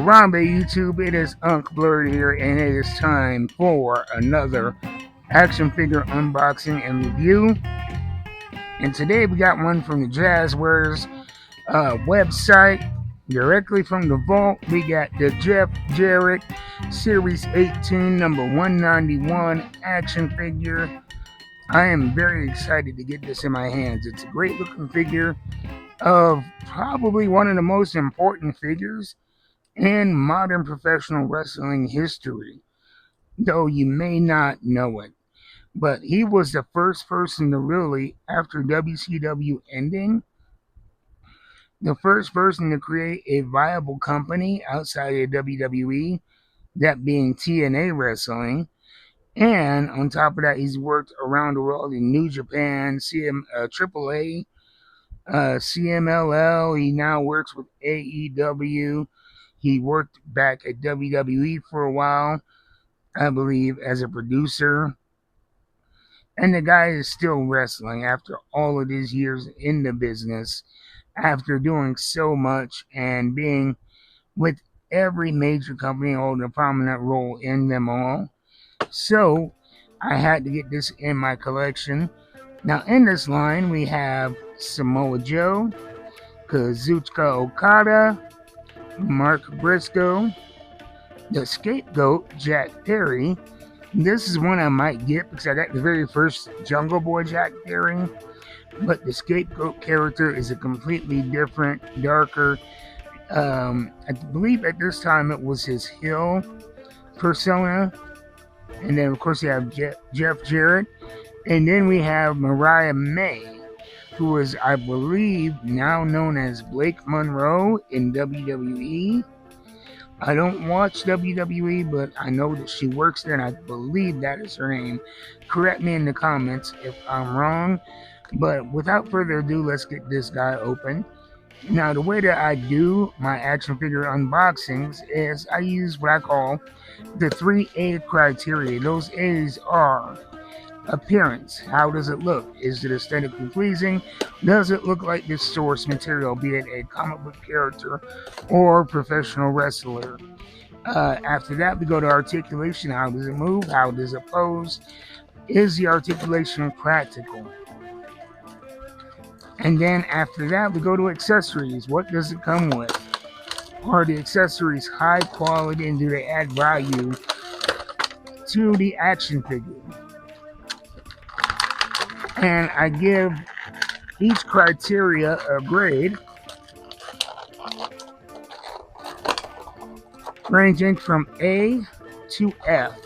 Harambe YouTube, it is Unc Blurred here, and it is time for another action figure unboxing and review. And today we got one from the Jazwares website, directly from the vault. We got the Jarrett Series 18 number 191 action figure. I am very excited to get this in my hands. It's a great looking figure of probably one of the most important figures in modern professional wrestling history, though you may not know it. But he was the first person to really, after WCW ending, the first person to create a viable company outside of WWE, that being TNA Wrestling. And on top of that, he's worked around the world in New Japan, AAA, CMLL. He now works with AEW. He worked back at WWE for a while, I believe, as a producer. And the guy is still wrestling after all of these years in the business, after doing so much and being with every major company, holding a prominent role in them all. So I had to get this in my collection. Now in this line we have Samoa Joe, Kazuchika Okada, Mark Briscoe, the Scapegoat, Jack Perry. This is one I might get because I got the very first Jungle Boy Jack Perry, but the Scapegoat character is a completely different, darker, I believe at this time it was his heel persona. And then of course you have Jeff Jarrett, and then we have Mariah May, who is, I believe, now known as Blake Monroe in WWE. I don't watch WWE, but I know that she works there, and I believe that is her name. Correct me in the comments if I'm wrong. But without further ado, let's get this guy open. Now, the way that I do my action figure unboxings is I use what I call the 3A criteria. Those A's are appearance. How does it look? Is it aesthetically pleasing? Does it look like this source material, be it a comic book character or professional wrestler? After that, we go to articulation. How does it move? How does it pose? Is the articulation practical? And then after that, we go to accessories. What does it come with? Are the accessories high quality, and do they add value to the action figure? And I give each criteria a grade ranging from A to F.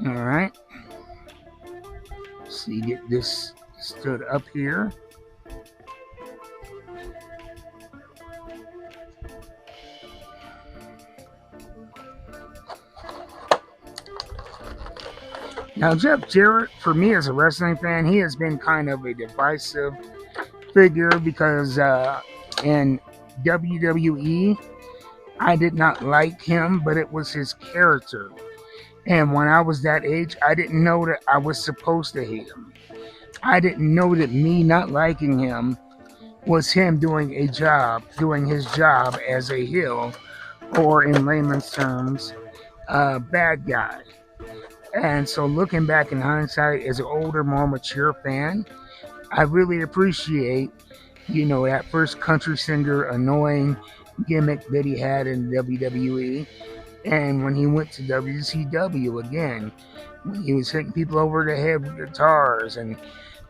Alright, so you get this stood up here. Now, Jeff Jarrett, for me as a wrestling fan, he has been kind of a divisive figure because in WWE, I did not like him, but it was his character. And when I was that age, I didn't know that I was supposed to hate him. I didn't know that me not liking him was him doing his job as a heel, or in layman's terms, bad guy. And so looking back in hindsight, as an older, more mature fan, I really appreciate, that first country singer annoying gimmick that he had in WWE. And when he went to WCW again, when he was hitting people over the head with guitars, and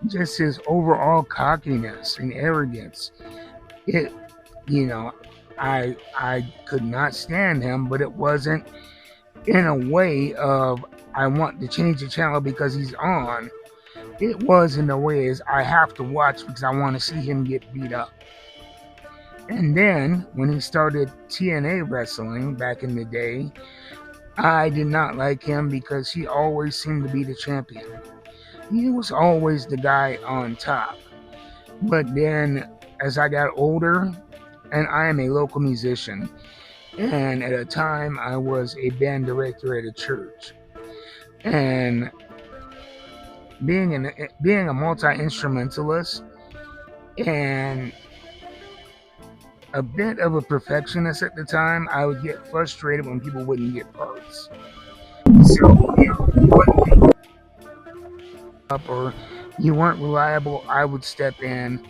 just his overall cockiness and arrogance. I could not stand him, but it wasn't in a way of I want to change the channel because he's on. It was in a way as I have to watch because I want to see him get beat up. And then when he started TNA wrestling back in the day, I did not like him because he always seemed to be the champion. He was always the guy on top. But then as I got older, and I am a local musician, and at a time I was a band director at a church, and being a multi-instrumentalist and a bit of a perfectionist at the time, I would get frustrated when people wouldn't get parts. So, you wouldn't up or you weren't reliable, I would step in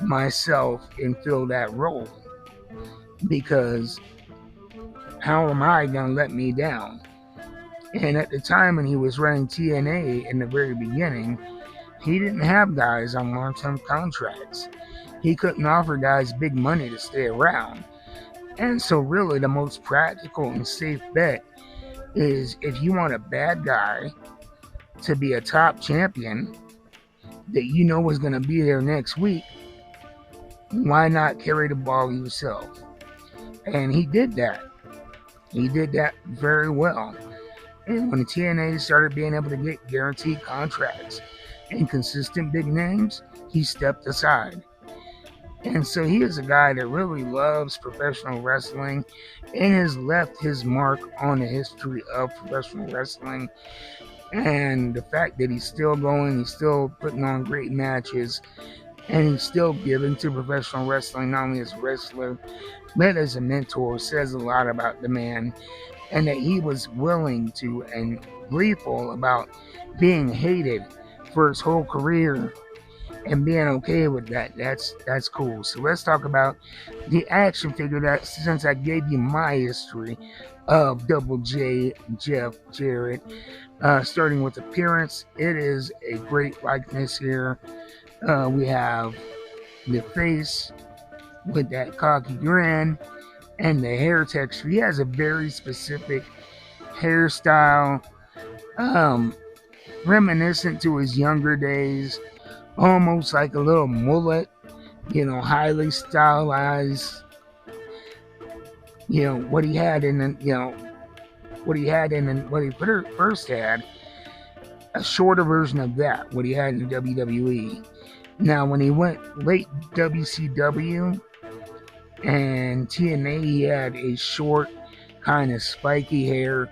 myself and fill that role, because how am I gonna let me down? And at the time when he was running TNA in the very beginning, he didn't have guys on long-term contracts. He couldn't offer guys big money to stay around. And so really the most practical and safe bet is, if you want a bad guy to be a top champion that you know is going to be there next week, why not carry the ball yourself? And he did that. He did that very well. And when the TNA started being able to get guaranteed contracts and consistent big names, he stepped aside. And so he is a guy that really loves professional wrestling and has left his mark on the history of professional wrestling. And the fact that he's still going, he's still putting on great matches, and he's still giving to professional wrestling, not only as a wrestler, but as a mentor, says a lot about the man. And that he was willing to and gleeful about being hated for his whole career and being okay with that. That's cool. So let's talk about the action figure, that since I gave you my history of Double J Jeff Jarrett. Starting with appearance, it is a great likeness here. We have the face with that cocky grin and the hair texture. He has a very specific hairstyle, reminiscent to his younger days, almost like a little mullet, highly stylized. What he had in the, what he first had, a shorter version of that, what he had in the WWE. Now, when he went late WCW and TNA, he had a short, kind of spiky hair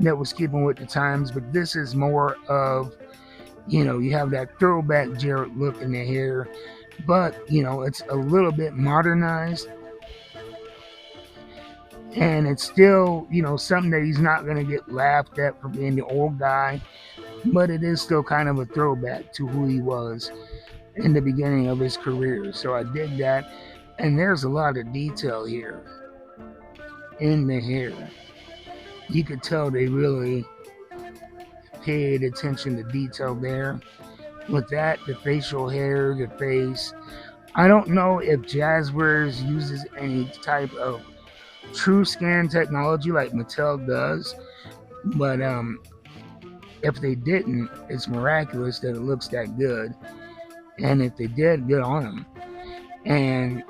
that was keeping with the times, but this is more of, you have that throwback Jarrett look in the hair, but, it's a little bit modernized. And it's still, something that he's not going to get laughed at for being the old guy, but it is still kind of a throwback to who he was in the beginning of his career. So I dig that. And there's a lot of detail here in the hair. You could tell they really paid attention to detail there. With that, the facial hair, the face. I don't know if Jazwares uses any type of true scan technology like Mattel does, but if they didn't, it's miraculous that it looks that good. And if they did, good on them. And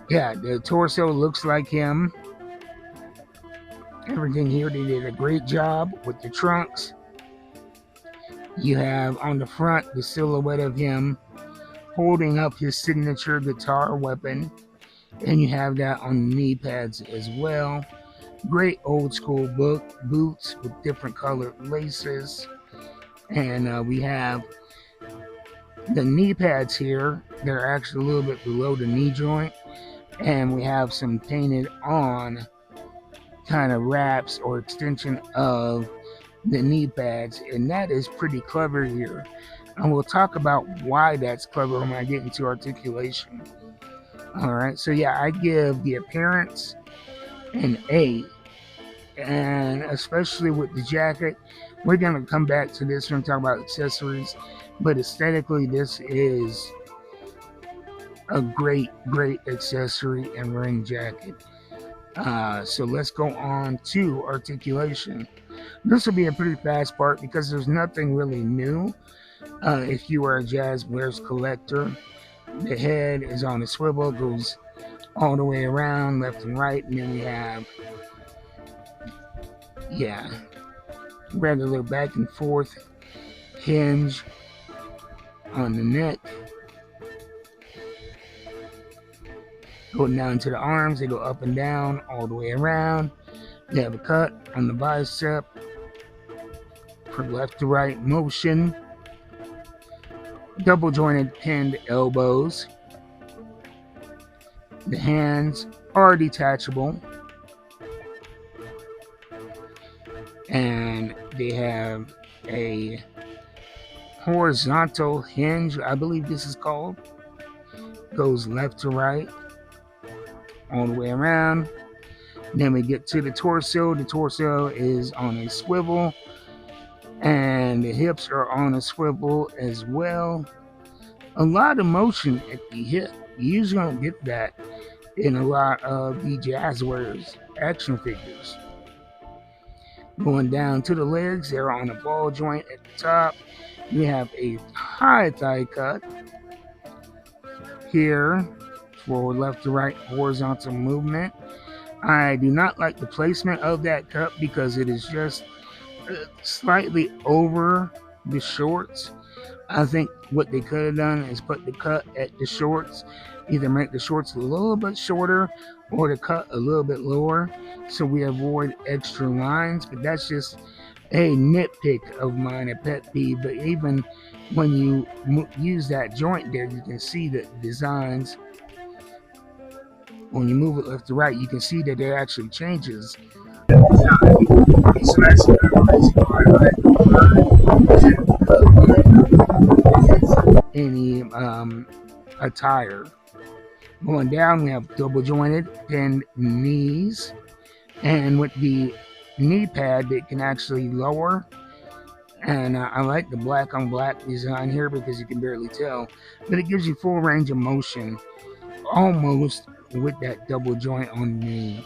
yeah, the torso looks like him. Everything here, they did a great job with the trunks. You have on the front the silhouette of him holding up his signature guitar weapon, and you have that on the knee pads as well. Great old school boots with different colored laces. And we have the knee pads here. They're actually a little bit below the knee joint. And we have some painted on kind of wraps or extension of the knee pads. And that is pretty clever here. And we'll talk about why that's clever when I get into articulation. Alright, so yeah, I give the appearance an A. And especially with the jacket, we're going to come back to this when we talk about accessories. But aesthetically, this is a great accessory and ring jacket. So let's go on to articulation. This will be a pretty fast part because there's nothing really new. If you are a Jazwares collector, the head is on a swivel, goes all the way around, left and right, and then we have, regular back and forth hinge on the neck. Going down to the arms, they go up and down all the way around. You have a cut on the bicep for left to right motion. double jointed pinned elbows. The hands are detachable, and they have a horizontal hinge, I believe this is called. Goes left to right, all the way around. Then we get to the torso. The torso is on a swivel, and the hips are on a swivel as well. A lot of motion at the hip. You usually don't get that in a lot of the Jazwares action figures. Going down to the legs, they're on a ball joint at the top. We have a high thigh cut here for left to right horizontal movement. I do not like the placement of that cut because it is just slightly over the shorts. I think what they could have done is put the cut at the shorts, either make the shorts a little bit shorter or the cut a little bit lower so we avoid extra lines. But that's just a nitpick of mine, a pet peeve. But even when you use that joint there, you can see the designs. When you move it left to right, you can see that it actually changes. So that's any attire. Going down, we have double jointed pinned knees, and with the knee pad, it can actually lower. And I like the black on black design here because you can barely tell, but it gives you full range of motion almost with that double joint on the knee.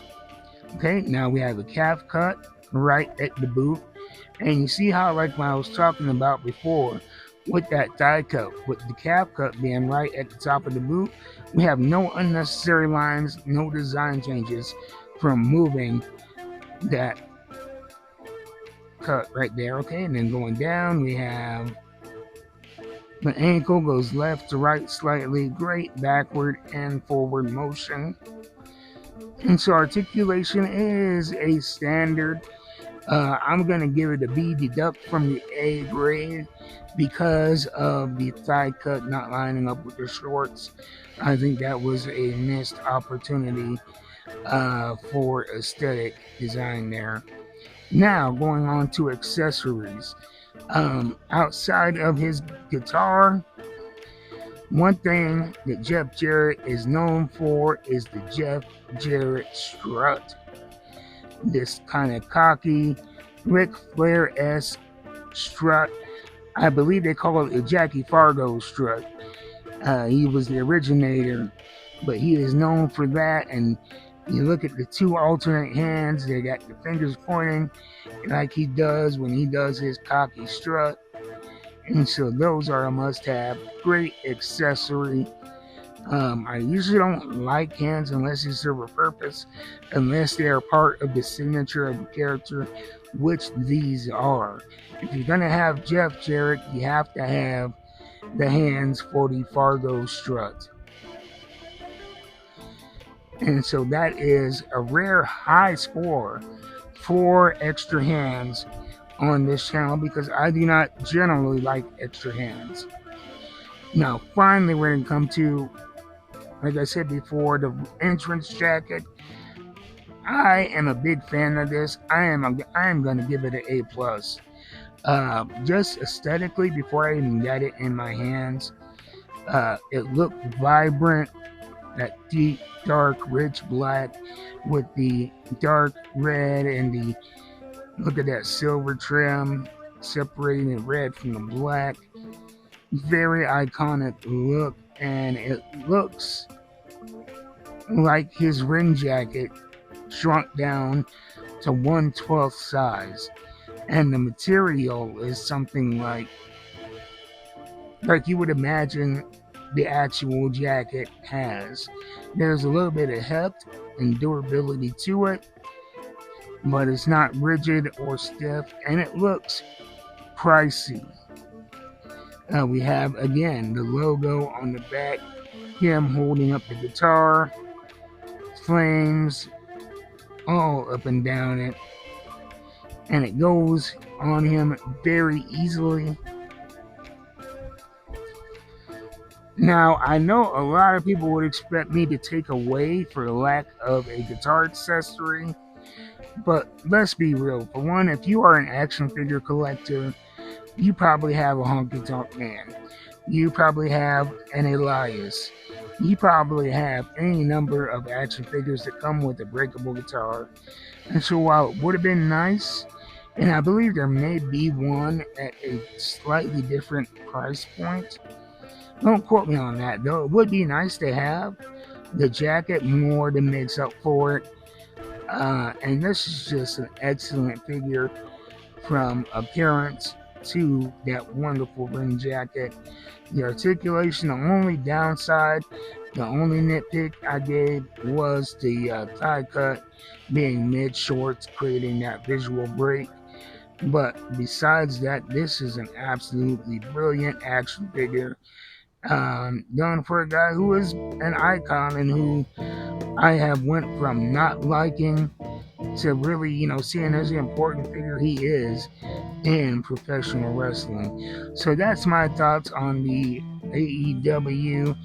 Okay, now we have a calf cut right at the boot, and you see how, like when I was talking about before, with that thigh cut, with the calf cut being right at the top of the boot, we have no unnecessary lines, no design changes from moving that cut right there. Okay, and then going down, we have the ankle goes left to right slightly, great backward and forward motion. And so articulation is a standard. I'm going to give it a B, deduct from the A grade because of the thigh cut not lining up with the shorts. I think that was a missed opportunity for aesthetic design there. Now, going on to accessories. Outside of his guitar, one thing that Jeff Jarrett is known for is the Jeff Jarrett strut. This kind of cocky, Ric Flair-esque strut. I believe they call it the Jackie Fargo strut. He was the originator, but he is known for that. And you look at the two alternate hands, they got the fingers pointing like he does when he does his cocky strut. And so those are a must-have. Great accessory. I usually don't like hands unless they serve a purpose, unless they are part of the signature of the character, which these are. If you're going to have Jeff Jarrett, you have to have the hands for the Fargo strut. And so that is a rare high score for extra hands on this channel because I do not generally like extra hands. Now, finally, we're going to come to, like I said before, the entrance jacket. I am a big fan of this. I am going to give it an A+. Just aesthetically, before I even got it in my hands, it looked vibrant. That deep, dark, rich black with the dark red and the, look at that silver trim separating the red from the black. Very iconic look, and it looks like his ring jacket shrunk down to 1/12 size, and the material is something like you would imagine the actual jacket has. There's a little bit of heft and durability to it, but it's not rigid or stiff, and it looks pricey. We have, again, the logo on the back, him holding up the guitar, flames all up and down it, and it goes on him very easily. Now, I know a lot of people would expect me to take away for the lack of a guitar accessory, but let's be real. For one, if you are an action figure collector, you probably have a Honky Tonk Man. You probably have an Elias. You probably have any number of action figures that come with a breakable guitar. And so while it would have been nice, and I believe there may be one at a slightly different price point, don't quote me on that though. It would be nice to have the jacket more to makes up for it. And this is just an excellent figure from appearance to that wonderful ring jacket. The articulation, the only downside, the only nitpick I gave was the thigh cut being mid shorts, creating that visual break. But besides that, this is an absolutely brilliant action figure done for a guy who is an icon and who I have went from not liking to really, seeing as the important figure he is in professional wrestling. So that's my thoughts on the AEW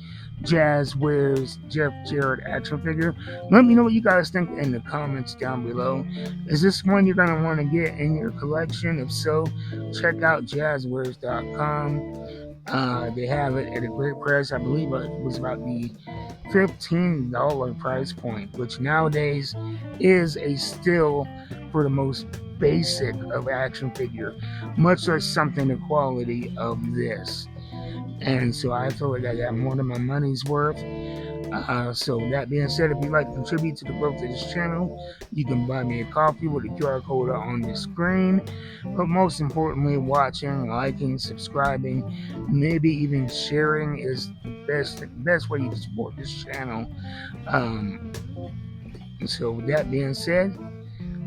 Jazwares Jeff Jarrett action figure. Let me know what you guys think in the comments down below. Is this one you're going to want to get in your collection? If so, check out Jazwares.com. They have it at a great price. I believe it was about the $15 price point, which nowadays is a still for the most basic of action figure, much less something the quality of this. And so I feel like I got more than my money's worth. So that being said, if you'd like to contribute to the growth of this channel, you can buy me a coffee with the QR code on the screen. But most importantly, watching, liking, subscribing, maybe even sharing is the best way you can support this channel. So with that being said,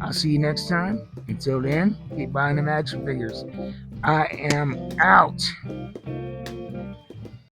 I'll see you next time. Until then, keep buying them action figures. I am out.